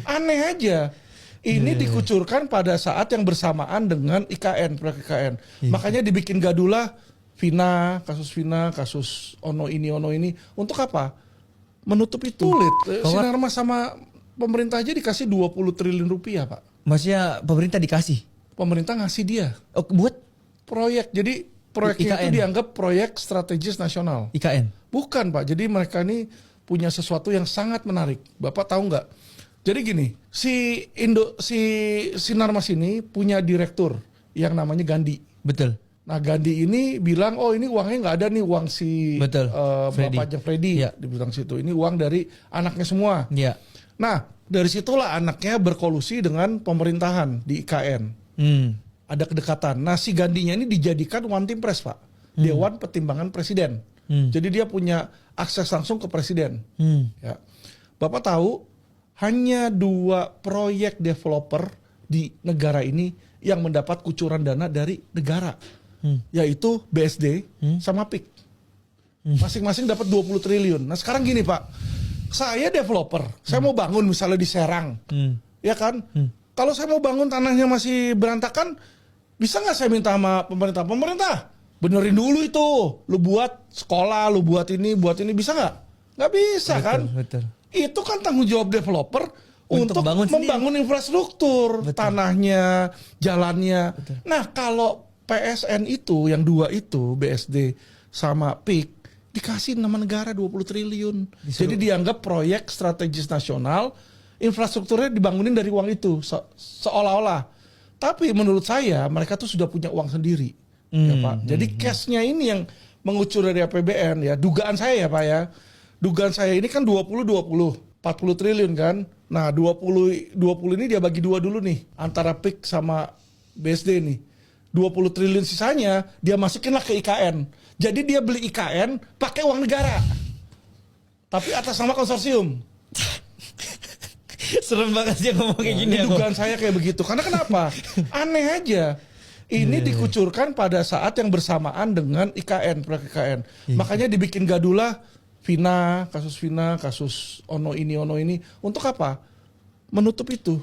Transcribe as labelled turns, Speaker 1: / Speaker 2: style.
Speaker 1: Aneh aja. Ini dikucurkan pada saat yang bersamaan dengan IKN, proyek IKN. Makanya dibikin gadulah Vina, kasus Ono ini. Untuk apa? Menutup itu. Sulit. Sinarmas sama pemerintah aja dikasih 20 triliun rupiah, Pak.
Speaker 2: Maksudnya pemerintah dikasih?
Speaker 1: Pemerintah ngasih dia.
Speaker 2: Oh, buat?
Speaker 1: Proyek. Jadi proyeknya itu dianggap proyek strategis nasional.
Speaker 2: IKN?
Speaker 1: Bukan, Pak. Jadi mereka ini punya sesuatu yang sangat menarik. Bapak tahu nggak? Jadi gini, si Sinarmas ini punya direktur yang namanya Gandhi.
Speaker 2: Betul.
Speaker 1: Nah, Gandhi ini bilang, oh ini uangnya nggak ada nih, uang si bapaknya Freddy.
Speaker 2: Ya.
Speaker 1: Dibilang situ, ini uang dari anaknya semua.
Speaker 2: Ya.
Speaker 1: Nah, dari situlah anaknya berkolusi dengan pemerintahan di IKN. Ada kedekatan. Nah, si Gandhinya ini dijadikan one team press, Pak. Dewan Pertimbangan Presiden. Jadi dia punya akses langsung ke presiden. Ya. Bapak tahu, hanya 2 proyek developer di negara ini yang mendapat kucuran dana dari negara. Yaitu BSD sama PIK. Masing-masing dapat 20 triliun. Nah sekarang gini Pak, saya developer, saya mau bangun misalnya di Serang. Ya kan? Kalau saya mau bangun tanahnya masih berantakan, bisa nggak saya minta sama pemerintah? Pemerintah, benerin dulu itu. Lu buat sekolah, lu buat ini, bisa nggak? Nggak bisa kan?
Speaker 2: Betul.
Speaker 1: Itu kan tanggung jawab developer untuk membangun infrastruktur, tanahnya, jalannya.
Speaker 2: Betul.
Speaker 1: Nah kalau PSN itu, yang 2 itu, BSD sama PIK, dikasih nama negara 20 triliun. Jadi dianggap proyek strategis nasional, infrastrukturnya dibangunin dari uang itu, seolah-olah. Tapi menurut saya, mereka tuh sudah punya uang sendiri. Ya, Pak. Jadi cashnya ini yang mengucur dari APBN, ya. Dugaan saya ya Pak ya. Dugaan saya ini kan 20 40 triliun kan. Nah 20 ini dia bagi 2 dulu nih, antara PIK sama BSD nih. 20 triliun sisanya dia masukinlah ke IKN. Jadi dia beli IKN pakai uang negara, tapi atas nama konsorsium.
Speaker 2: Serem banget sih ngomong kayak gini.
Speaker 1: Dugaan saya kayak begitu. Karena kenapa? Aneh aja. Ini dikucurkan pada saat yang bersamaan dengan IKN, proyek IKN. Makanya dibikin gadulah Vina, kasus Ono ini. Untuk apa? Menutup itu.